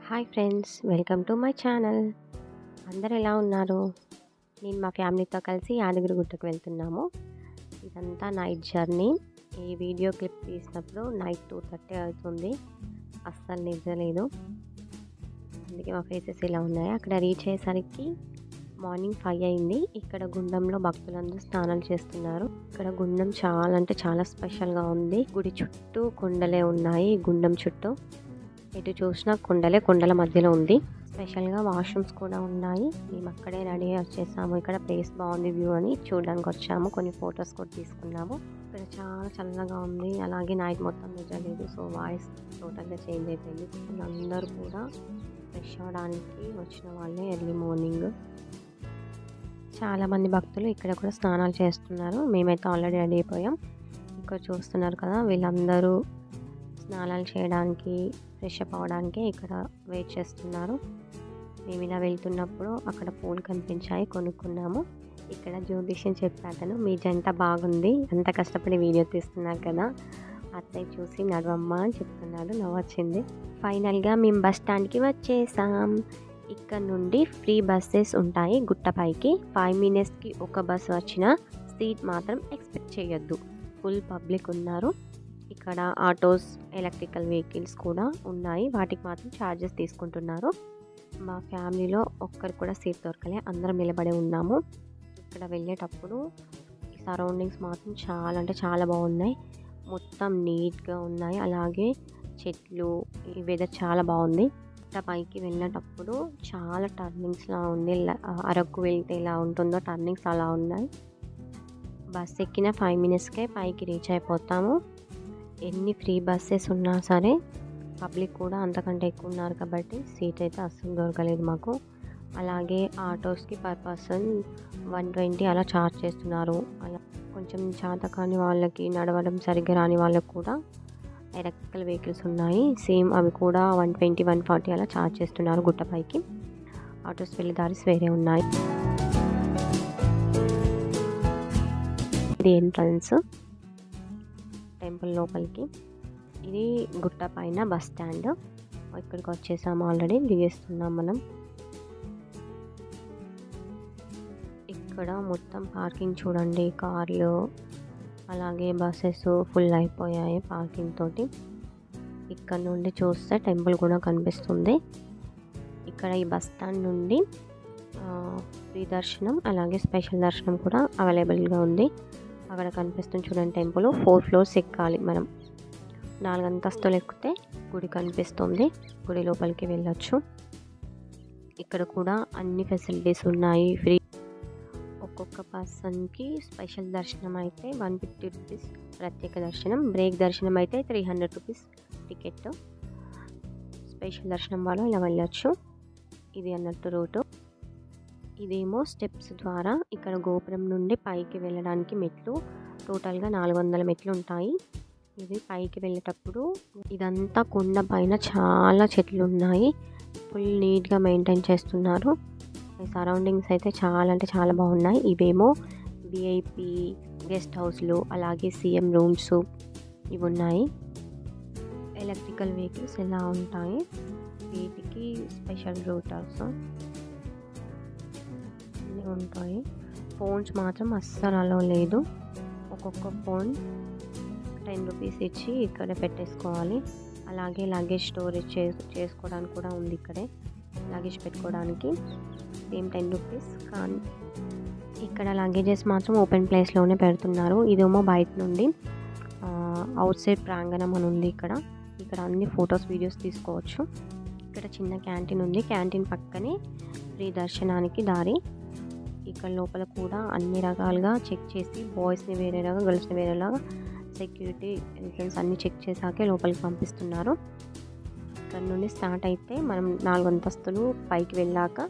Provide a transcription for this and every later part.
Hi friends, welcome to my channel. అందరు ఎలా ఉన్నారు? నేను మా ఫ్యామిలీతో కలిసి యాదగిరిగుట్టకు వెళ్తున్నాము. ఇదంతా నైట్ జర్నీ. ఈ వీడియో క్లిప్ తీసినప్పుడు నైట్ 2:30 అవుతుంది. అస్సలు నిద్రలేదు, అందుకే మా ఫేసెస్ ఇలా ఉన్నాయి. అక్కడ రీచ్ అయ్యేసరికి మార్నింగ్ 5 అయింది. ఇక్కడ గుండంలో భక్తులందరూ స్నానాలు చేస్తున్నారు. ఇక్కడ గుండం చాలా అంటే చాలా స్పెషల్గా ఉంది. గుడి చుట్టూ కొండలే ఉన్నాయి. గుండం చుట్టూ ఎటు చూసినా కొండలే, కొండల మధ్యలో ఉంది. స్పెషల్గా వాష్రూమ్స్ కూడా ఉన్నాయి. మేము అక్కడే రెడీ వచ్చేసాము. ఇక్కడ ప్లేస్ బాగుంది, వ్యూ అని చూడడానికి వచ్చాము. కొన్ని ఫొటోస్ కూడా తీసుకున్నాము. ఇక్కడ చాలా చల్లగా ఉంది. అలాగే నైట్ మొత్తం నిద్రలేదు, సో వాయిస్ టోటల్గా చేంజ్ అయిపోయింది. అందరూ కూడా ఫ్రెష్ అవ్వడానికి వచ్చిన వాళ్ళే. ఎర్లీ మార్నింగ్ చాలామంది భక్తులు ఇక్కడ కూడా స్నానాలు చేస్తున్నారు. మేమైతే ఆల్రెడీ రెడీ అయిపోయాం. ఇక్కడ చూస్తున్నారు కదా, వీళ్ళందరూ స్నానాలు చేయడానికి, ఫ్రెష్ అప్ అవ్వడానికి ఇక్కడ వెయిట్ చేస్తున్నారు. మేము ఇలా వెళ్తున్నప్పుడు అక్కడ పూలు కనిపించాయి, కొనుక్కున్నాము. ఇక్కడ జ్యోతిష్యం చెప్పాను, మీ జంట బాగుంది, అంత కష్టపడి వీడియో తీస్తున్నారు కదా, అత్తయ్య చూసి నడవమ్మా అని చెప్తున్నాడు. నవ్వొచ్చింది. ఫైనల్గా మేము బస్ స్టాండ్కి వచ్చేసాం. ఇక్కడ నుండి ఫ్రీ బస్సెస్ ఉంటాయి గుట్టపైకి. 5 minutesకి ఒక బస్ వచ్చినా సీట్ మాత్రం ఎక్స్పెక్ట్ చేయొద్దు. ఫుల్ పబ్లిక్ ఉన్నారు. ఇక్కడ ఆటోస్, ఎలక్ట్రికల్ వెహికల్స్ కూడా ఉన్నాయి. వాటికి మాత్రం ఛార్జెస్ తీసుకుంటున్నారు. మా ఫ్యామిలీలో ఒక్కరు కూడా సీట్ దొరకలే, అందరం నిలబడి ఉన్నాము. ఇక్కడ వెళ్ళేటప్పుడు సరౌండింగ్స్ మాత్రం చాలా అంటే చాలా బాగున్నాయి. మొత్తం నీట్గా ఉన్నాయి. అలాగే చెట్లు, ఈ వెదర్ చాలా బాగుంది. పైకి వెళ్ళేటప్పుడు చాలా టర్నింగ్స్లా ఉంది. అరకు వెళ్తే ఎలా ఉంటుందో టర్నింగ్స్ అలా ఉన్నాయి. బస్ ఎక్కిన 5 minutesకే పైకి రీచ్ అయిపోతాము. ఎన్ని ఫ్రీ బస్సెస్ ఉన్నా సరే పబ్లిక్ కూడా అంతకంటే ఎక్కువ ఉన్నారు కాబట్టి సీట్ అయితే అస్సలు దొరకలేదు మాకు. అలాగే ఆటోస్కి పర్ పర్సన్ 120 అలా ఛార్జ్ చేస్తున్నారు. అలా కొంచెం చేత కాని వాళ్ళకి, నడవడం సరిగ్గా రాని వాళ్ళకి కూడా ఎలక్ట్రికల్ వెహికల్స్ ఉన్నాయి. సేమ్ అవి కూడా 120, 140 అలా ఛార్జ్ చేస్తున్నారు గుట్టపైకి. ఆటోస్ వెళ్ళే దారిస్ వేరే ఉన్నాయి. ఇది ఎంట్రన్స్ టెంపుల్ లోపలికి. ఇది గుట్ట పైన బస్ స్టాండ్. ఇక్కడికి వచ్చేసాము, ఆల్రెడీ దిగేస్తున్నాం మనం. ఇక్కడ మొత్తం పార్కింగ్ చూడండి, కార్లు అలాగే బస్సెస్ ఫుల్ అయిపోయాయి పార్కింగ్ తోటి. ఇక్కడ నుండి చూస్తే టెంపుల్ కూడా కనిపిస్తుంది. ఇక్కడ ఈ బస్ స్టాండ్ నుండి ఫ్రీ దర్శనం అలాగే స్పెషల్ దర్శనం కూడా అవైలబుల్గా ఉంది. అక్కడ కనిపిస్తుంది చూడండి టెంపుల్. 4 floors ఎక్కాలి మనం. 4 అంతస్తులు ఎక్కితే గుడి కనిపిస్తుంది. గుడి లోపలికి వెళ్ళొచ్చు. ఇక్కడ కూడా అన్ని ఫెసిలిటీస్ ఉన్నాయి. ఫ్రీ. ఒక్కొక్క పర్సన్కి స్పెషల్ దర్శనం అయితే 150 rupees ప్రత్యేక దర్శనం, బ్రేక్ దర్శనం అయితే 300 rupees టికెట్. స్పెషల్ దర్శనం వాళ్ళు ఇలా వెళ్ళొచ్చు. ఇది అన్నట్టు రూటు. ఇదేమో స్టెప్స్ ద్వారా ఇక్కడ గోపురం నుండి పైకి వెళ్ళడానికి మెట్లు. టోటల్గా 400 మెట్లు ఉంటాయి. ఇది పైకి వెళ్ళేటప్పుడు ఇదంతా కొండ పైన చాలా చెట్లు ఉన్నాయి. ఫుల్ నీట్గా మెయింటైన్ చేస్తున్నారు. సరౌండింగ్స్ అయితే చాలా అంటే చాలా బాగున్నాయి. ఇవేమో విఐపి గెస్ట్ హౌస్లు, అలాగే సీఎం రూమ్స్ ఇవి ఉన్నాయి. ఎలక్ట్రికల్ వెహికల్స్ ఎలా ఉంటాయి, వీటికి స్పెషల్ రూటర్స్ ఉంటాయి. ఫోన్స్ మాత్రం అస్సలు అలో లేదు. ఒక్కొక్క ఫోన్ 10 rupees ఇచ్చి ఇక్కడే పెట్టేసుకోవాలి. అలాగే లగేజ్ స్టోరేజ్ చేసుకోవడానికి కూడా ఉంది. ఇక్కడే లగేజ్ పెట్టుకోవడానికి సేమ్ 10 rupees. కానీ ఇక్కడ లగేజెస్ మాత్రం ఓపెన్ ప్లేస్లోనే పెడుతున్నారు. ఇదేమో బయట నుండి అవుట్ సైడ్ ప్రాంగణం అని ఉంది. ఇక్కడ అన్ని ఫొటోస్, వీడియోస్ తీసుకోవచ్చు. ఇక్కడ చిన్న క్యాంటీన్ ఉంది. క్యాంటీన్ పక్కనే ఫ్రీ దర్శనానికి దారి. ఇక్కడ లోపల కూడా అన్ని రకాలుగా చెక్ చేసి, బాయ్స్ని వేరేలాగా, గర్ల్స్ని వేరేలాగా సెక్యూరిటీ ఎంట్రన్స్ అన్నీ చెక్ చేశాకే లోపలికి పంపిస్తున్నారు. ఇక్కడ నుండి స్టార్ట్ అయితే మనం 4 అంతస్తులు పైకి వెళ్ళాక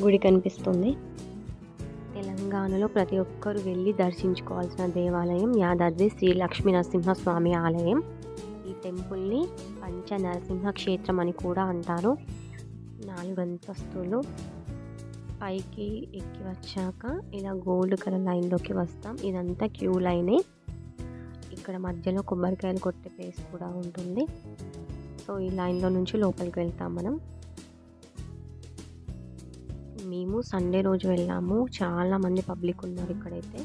గుడి కనిపిస్తుంది. తెలంగాణలో ప్రతి ఒక్కరు వెళ్ళి దర్శించుకోవాల్సిన దేవాలయం యాదాద్రి శ్రీ లక్ష్మీ నరసింహస్వామి ఆలయం. ఈ టెంపుల్ని పంచ నరసింహ క్షేత్రం అని కూడా అంటారు. 4 అంతస్తులు పైకి ఎక్కి వచ్చాక ఇలా గోల్డ్ కలర్ లైన్లోకి వస్తాం. ఇదంతా క్యూ లైనే. ఇక్కడ మధ్యలో కొబ్బరికాయలు కొట్టే ప్లేస్ కూడా ఉంటుంది. సో ఈ లైన్లో నుంచి లోపలికి వెళ్తాం మనం. మేము సండే రోజు వెళ్ళాము. చాలామంది పబ్లిక్ ఉన్నారు ఇక్కడైతే.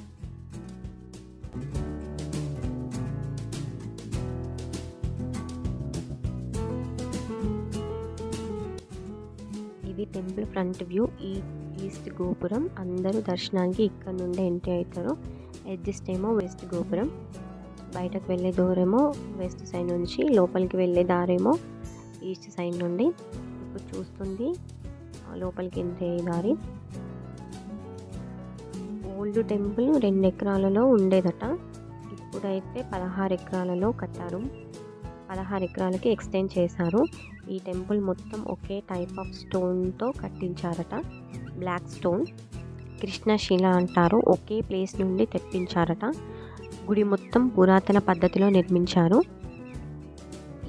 ఇది టెంపుల్ ఫ్రంట్ వ్యూ. ఈస్ట్ గోపురం. అందరూ దర్శనానికి ఇక్కడ నుండి ఎంట్రీ అవుతారు. ఎగ్జిస్ట్ ఏమో వెస్ట్ గోపురం. బయటకు వెళ్ళే దూరమో వెస్ట్ సైడ్ నుంచి, లోపలికి వెళ్ళే దారేమో ఈస్ట్ సైడ్ నుండి. ఇప్పుడు చూస్తుంది లోపలికి ఎంట్రీ అయ్యే దారి. ఓల్డ్ టెంపుల్ 2 ఎకరాలలో ఉండేదట. ఇప్పుడైతే 16 ఎకరాలలో కట్టారు. 16 ఎకరాలకి ఎక్స్టెండ్ చేశారు. ఈ టెంపుల్ మొత్తం ఒకే టైప్ ఆఫ్ స్టోన్తో కట్టించారట. బ్లాక్ స్టోన్, కృష్ణశిల అంటారు. ఒకే ప్లేస్ నుండి తెప్పించారట. గుడి మొత్తం పురాతన పద్ధతిలో నిర్మించారు.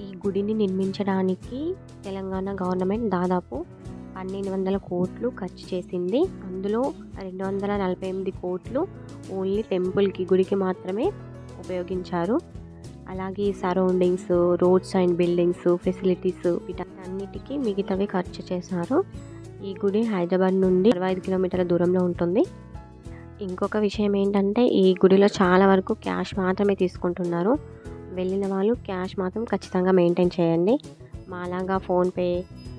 ఈ గుడిని నిర్మించడానికి తెలంగాణ గవర్నమెంట్ దాదాపు 1200 కోట్లు ఖర్చు చేసింది. అందులో 248 కోట్లు ఓన్లీ టెంపుల్కి, గుడికి మాత్రమే ఉపయోగించారు. అలాగే surroundings, roads and buildings, facilities వీటన్నిటికీ మిగతావి ఖర్చు చేశారు. ఈ గుడి హైదరాబాద్ నుండి 25 కిలోమీటర్ల దూరంలో ఉంటుంది. ఇంకొక విషయం ఏంటంటే ఈ గుడిలో చాలా వరకు క్యాష్ మాత్రమే తీసుకుంటున్నారు. వెళ్ళిన వాళ్ళు క్యాష్ మాత్రం ఖచ్చితంగా మెయింటైన్ చేయండి. మాలాగా ఫోన్పే,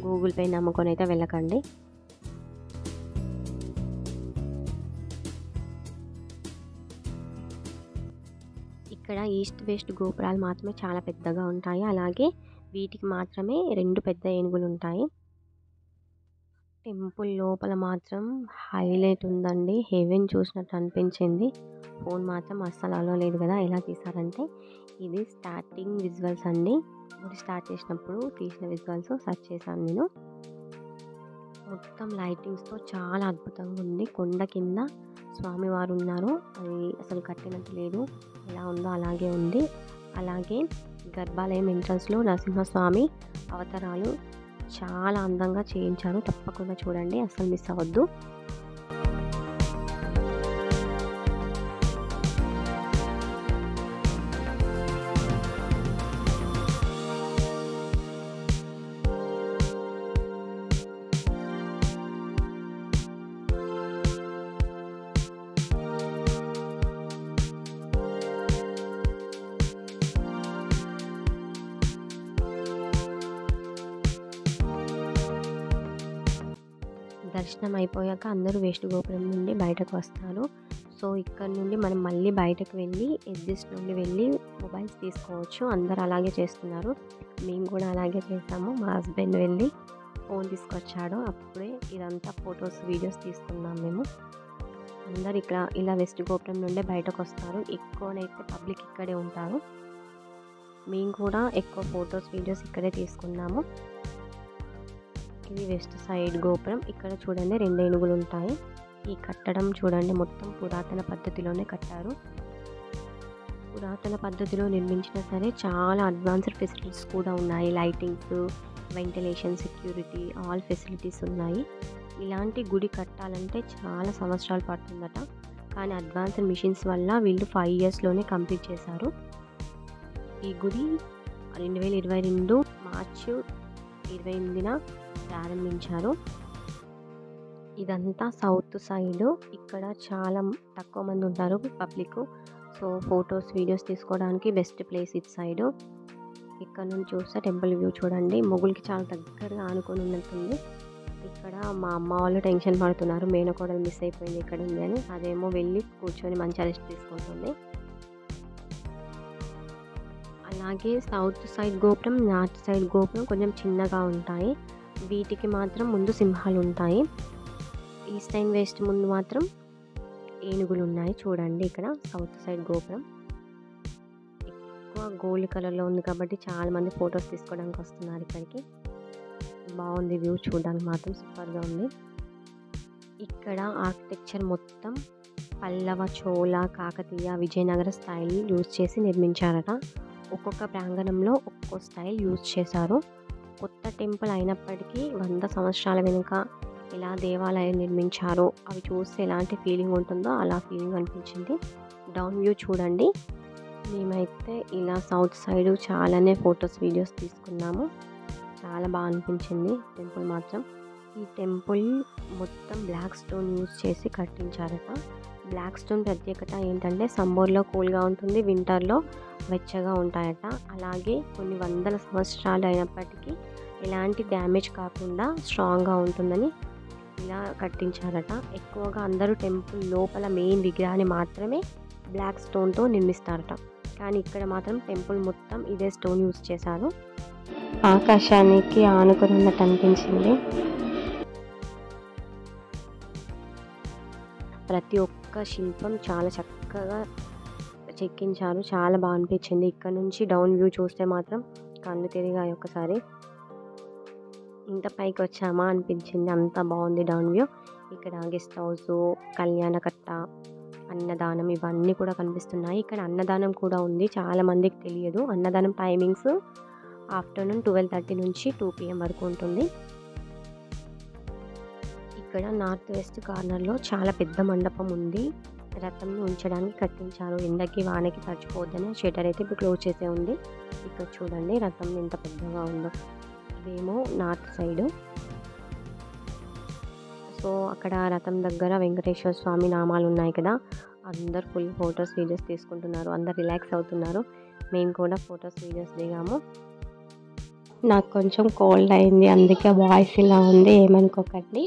గూగుల్ పే నమ్ముకొని అయితే వెళ్ళకండి. ఇక్కడ ఈస్ట్ వెస్ట్ గోపురాలు మాత్రమే చాలా పెద్దగా ఉంటాయి. అలాగే వీటికి మాత్రమే 2 పెద్ద ఏనుగులు ఉంటాయి. టెంపుల్ లోపల మాత్రం హైలైట్ ఉందండి. హెవెన్ చూసినట్టు అనిపించింది. ఫోన్ మాత్రం అస్సలు అలో లేదు కదా. ఎలా తీసారంటే ఇది స్టార్టింగ్ విజువల్స్ అండి. గుడి స్టార్ట్ చేసినప్పుడు తీసిన విజువల్స్ సెర్చ్ చేశాను నేను. మొత్తం లైటింగ్స్తో చాలా అద్భుతంగా ఉంది. కొండ కింద స్వామివారు ఉన్నారు. అది అసలు కట్టినట్టు లేదు, ఎలా ఉందో అలాగే ఉంది. అలాగే గర్భాలయం ఎంట్రన్స్లో నరసింహస్వామి అవతారాలు చాలా అందంగా చేయించారు. తప్పకుండా చూడండి, అసలు మిస్ అవ్వద్దు. దర్శనం అయిపోయాక అందరూ వెస్ట్ గోపురం నుండి బయటకు వస్తారు. సో ఇక్కడ నుండి మనం మళ్ళీ బయటకు వెళ్ళి ఎగ్జిస్ట్ నుండి వెళ్ళి మొబైల్స్ తీసుకోవచ్చు. అందరు అలాగే చేస్తున్నారు. మేము కూడా అలాగే చేసాము. మా హస్బెండ్ వెళ్ళి ఫోన్ తీసుకొచ్చాడు. అప్పుడే ఇదంతా ఫొటోస్, వీడియోస్ తీసుకున్నాం మేము. అందరు ఇక్కడ ఇలా వెస్ట్ గోపురం నుండే బయటకు వస్తారు. ఎక్కువనైతే పబ్లిక్ ఇక్కడే ఉంటారు. మేము కూడా ఎక్కువ ఫొటోస్, వీడియోస్ ఇక్కడే తీసుకున్నాము. ఇది వెస్ట్ సైడ్ గోపురం. ఇక్కడ చూడండి 2 ఏనుగులు ఉంటాయి. ఈ కట్టడం చూడండి మొత్తం పురాతన పద్ధతిలోనే కట్టారు. పురాతన పద్ధతిలో నిర్మించినా సరే చాలా అడ్వాన్స్డ్ ఫెసిలిటీస్ కూడా ఉన్నాయి. Lightings, ventilation, security, all facilities ఉన్నాయి. ఇలాంటి గుడి కట్టాలంటే చాలా సంవత్సరాలు పడుతుందట. కానీ అడ్వాన్స్డ్ మిషన్స్ వల్ల వీళ్ళు 5 ఇయర్స్లోనే కంప్లీట్ చేశారు. ఈ గుడి 2022 మార్చి 28న ప్రారంభించారు. ఇదంతా సౌత్ సైడ్. ఇక్కడ చాలా తక్కువ మంది ఉంటారు పబ్లిక్. సో ఫొటోస్, వీడియోస్ తీసుకోవడానికి బెస్ట్ ప్లేస్ ఇటు సైడ్. ఇక్కడ నుంచి చూస్తే టెంపుల్ వ్యూ చూడండి. మొగులకి చాలా దగ్గరగా ఆనుకొని ఉన్నట్టుంది. ఇక్కడ మా అమ్మ వాళ్ళు టెన్షన్ పడుతున్నారు, మేనకోడలు మిస్ అయిపోయింది ఇక్కడ ఉంది అని. అదేమో వెళ్ళి కూర్చొని మంచిగా రెస్ట్ తీసుకుంటుంది. అలాగే సౌత్ సైడ్ గోపురం, నార్త్ సైడ్ గోపురం కొంచెం చిన్నగా ఉంటాయి. వీటికి మాత్రం ముందు సింహాలు ఉంటాయి. ఈస్ట్ అండ్ వెస్ట్ ముందు మాత్రం ఏనుగులు ఉన్నాయి. చూడండి ఇక్కడ సౌత్ సైడ్ గోపురం ఎక్కువ గోల్డ్ కలర్లో ఉంది కాబట్టి చాలామంది ఫొటోస్ తీసుకోవడానికి వస్తున్నారు ఇక్కడికి. బాగుంది వ్యూ, చూడడానికి మాత్రం సూపర్గా ఉంది. ఇక్కడ ఆర్కిటెక్చర్ మొత్తం పల్లవ, చోళ, కాకతీయ, విజయనగర స్టైల్ యూజ్ చేసి నిర్మించారట. ఒక్కొక్క ప్రాంగణంలో ఒక్కో స్టైల్ యూజ్ చేశారు. కొత్త టెంపుల్ అయినప్పటికీ 100 సంవత్సరాల వెనుక ఎలా దేవాలయం నిర్మించారో అవి చూస్తే ఎలాంటి ఫీలింగ్ ఉంటుందో అలా ఫీలింగ్ అనిపించింది. డౌన్ వ్యూ చూడండి. మేమైతే ఇలా సౌత్ సైడ్ చాలానే ఫొటోస్, వీడియోస్ తీసుకున్నాము. చాలా బాగా అనిపించింది టెంపుల్ మాత్రం. ఈ టెంపుల్ మొత్తం బ్లాక్ స్టోన్ యూజ్ చేసి కట్టించారట. బ్లాక్ స్టోన్ ప్రత్యేకత ఏంటంటే సమ్మర్లో కూల్గా ఉంటుంది, వింటర్లో వెచ్చగా ఉంటాయట. అలాగే కొన్ని వందల సంవత్సరాలు అయినప్పటికీ ఎలాంటి డ్యామేజ్ కాకుండా స్ట్రాంగ్గా ఉంటుందని ఇలా కట్టించారట. ఎక్కువగా అందరూ టెంపుల్ లోపల మెయిన్ విగ్రహాన్ని మాత్రమే బ్లాక్ స్టోన్తో నిర్మిస్తారట. కానీ ఇక్కడ మాత్రం టెంపుల్ మొత్తం ఇదే స్టోన్ యూజ్ చేశారు. ఆకాశానికి ఆనుకుని ఉన్నట్టు అనిపించింది. ప్రతి ఒక్క శిల్పం చాలా చక్కగా చెక్కించారు. చాలా బాగా అనిపించింది. ఇక్కడ నుంచి డౌన్ వ్యూ చూస్తే మాత్రం కళ్ళు తిరిగాయి ఒక్కసారి. ఇంత పైకి వచ్చామా అనిపించింది, అంత బాగుంది డౌన్ వ్యూ. ఇక్కడ గెస్ట్ హౌస్, కళ్యాణకట్ట, అన్నదానం ఇవన్నీ కూడా కనిపిస్తున్నాయి. ఇక్కడ అన్నదానం కూడా ఉంది, చాలా మందికి తెలియదు. అన్నదానం టైమింగ్స్ ఆఫ్టర్నూన్ 12:30 నుంచి 2 PM వరకు ఉంటుంది. ఇక్కడ నార్త్ వెస్ట్ కార్నర్లో చాలా పెద్ద మండపం ఉంది. రథంని ఉంచడానికి కట్టించారు. ఎండకి వానకి తడిచిపోవద్దని షట్టర్ అయితే ఇప్పుడు క్లోజ్ చేసే ఉంది. ఇక్కడ చూడండి రథం ఎంత పెద్దగా ఉందో. ఇదేమో నార్త్ సైడ్. సో అక్కడ రథం దగ్గర వెంకటేశ్వర స్వామి నామాలు ఉన్నాయి కదా, అందరు ఫుల్ ఫొటోస్ వీడియోస్ తీసుకుంటున్నారు. అందరు రిలాక్స్ అవుతున్నారు. మేము కూడా ఫొటోస్ వీడియోస్ దిగాము. నాకు కొంచెం కోల్డ్ అయింది, అందుకే వాయిస్ ఇలా ఉంది, ఏమనుకోకండి.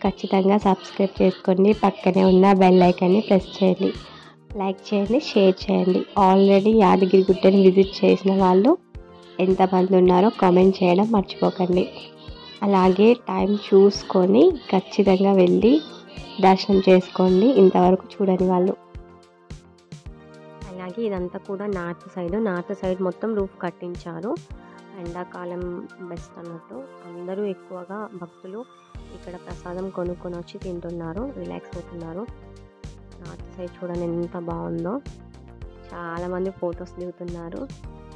ఖచ్చితంగా సబ్స్క్రైబ్ చేసుకోండి, పక్కనే ఉన్న బెల్ ఐకాన్ని ప్రెస్ చేయండి, లైక్ చేయండి, షేర్ చేయండి. ఆల్రెడీ యాదగిరిగుట్టని విజిట్ చేసిన వాళ్ళు ఎంతమంది ఉన్నారో కామెంట్ చేయడం మర్చిపోకండి. అలాగే టైం చూసుకొని ఖచ్చితంగా వెళ్ళి దర్శనం చేసుకోండి ఇంతవరకు చూడని వాళ్ళు. అలాగే ఇదంతా కూడా నార్త్ సైడ్ మొత్తం రూఫ్ కట్టించారు. ఎండాకాలం బెస్ట్ అన్నట్టు. అందరూ ఎక్కువగా భక్తులు ఇక్కడ ప్రసాదం కొనుక్కొని వచ్చి తింటున్నారు, రిలాక్స్ అవుతున్నారు. నార్త్ సైడ్ చూడండి ఎంత బాగుందో. చాలామంది ఫొటోస్ దిగుతున్నారు.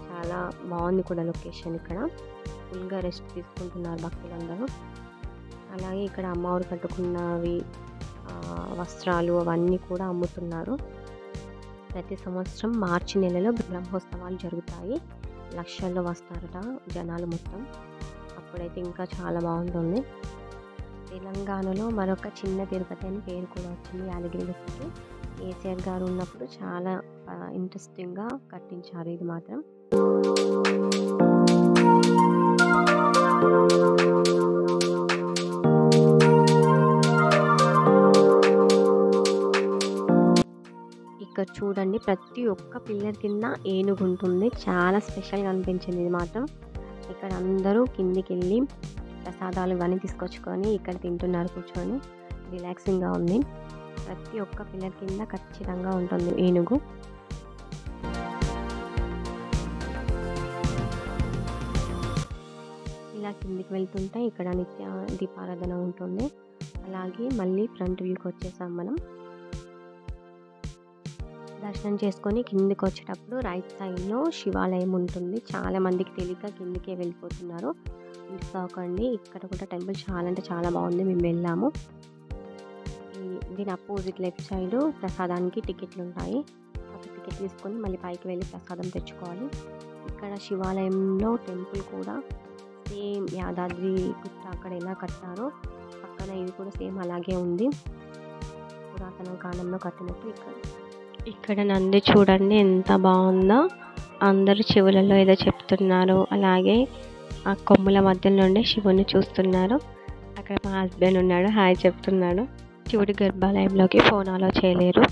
చాలా బాగుంది కూడా లొకేషన్. ఇక్కడ ఫుల్గా రెస్ట్ తీసుకుంటున్నారు భక్తులందరూ. అలాగే ఇక్కడ అమ్మవారు కట్టుకున్నవి వస్త్రాలు అవన్నీ కూడా అమ్ముతున్నారు. ప్రతి సంవత్సరం మార్చి నెలలో బ్రహ్మోత్సవాలు జరుగుతాయి. లక్షల్లో వస్తారట జనాలు మొత్తం. అప్పుడైతే ఇంకా చాలా బాగుంటుంది. తెలంగాణలో మరొక చిన్న తిరుపతి అని పేరు కూడా వచ్చింది యాదగిరిగుట్టకి. కేసీఆర్ గారు ఉన్నప్పుడు చాలా ఇంట్రెస్టింగ్గా కట్టించారు ఇది మాత్రం. ఇక్కడ చూడండి ప్రతి ఒక్క పిల్లర్ కింద ఏనుగు ఉంటుంది. చాలా స్పెషల్గా అనిపించింది ఇది మాత్రం. ఇక్కడ అందరూ కిందికి వెళ్ళి ప్రసాదాలు ఇవన్నీ తీసుకొచ్చుకొని ఇక్కడ తింటున్నారు కూర్చొని. రిలాక్సింగ్గా ఉంది. ప్రతి ఒక్క పిల్లర్ కింద ఖచ్చితంగా ఉంటుంది ఏనుగు. ఇలా కిందికి వెళ్తుంటే ఇక్కడ నిత్య దీపారాధన ఉంటుంది. అలాగే మళ్ళీ ఫ్రంట్ వ్యూకి వచ్చేసాం మనం. దర్శనం చేసుకొని కిందికి వచ్చేటప్పుడు రైట్ సైడ్లో శివాలయం ఉంటుంది. చాలా మందికి తెలియక కిందికే వెళ్ళిపోతున్నారు, మిస్ అవ్వకండి. ఇక్కడ కూడా టెంపుల్ చాలా అంటే చాలా బాగుంది. మేము వెళ్ళాము. దీని అపోజిట్ లెఫ్ట్ సైడ్ ప్రసాదానికి టికెట్లు ఉంటాయి. ఒక టికెట్ తీసుకొని మళ్ళీ పైకి వెళ్ళి ప్రసాదం తెచ్చుకోవాలి. ఇక్కడ శివాలయంలో టెంపుల్ కూడా సేమ్ యాదాద్రి గుట్ట అక్కడ ఎలా కట్టారో పక్కన ఇది కూడా సేమ్ అలాగే ఉంది. పురాతన కాలంలో కట్టినట్టు ఇక్కడ నంది చూడండి ఎంత బాగుందో. అందరూ చెవులలో ఏదో చెప్తున్నారు. అలాగే ఆ కొమ్ముల మధ్య నుండి శివుని చూస్తున్నారు. అక్కడ మా హస్బెండ్ ఉన్నాడు, హాయ్ చెప్తున్నాడు. శివుడి గర్భాలయంలోకి ఫోన్ అలో చేయలేరు.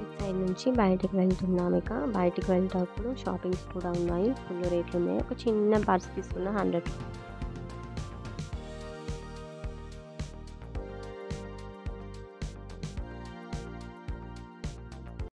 ఇటు సైడ్ నుంచి బయటికి వెళ్తున్నాం. ఇక బయటికి వెళ్ళేటప్పుడు షాపింగ్స్ కూడా ఉన్నాయి. ఫుల్ రేట్లు ఉన్నాయి. ఒక చిన్న పర్స్ తీసుకున్న 100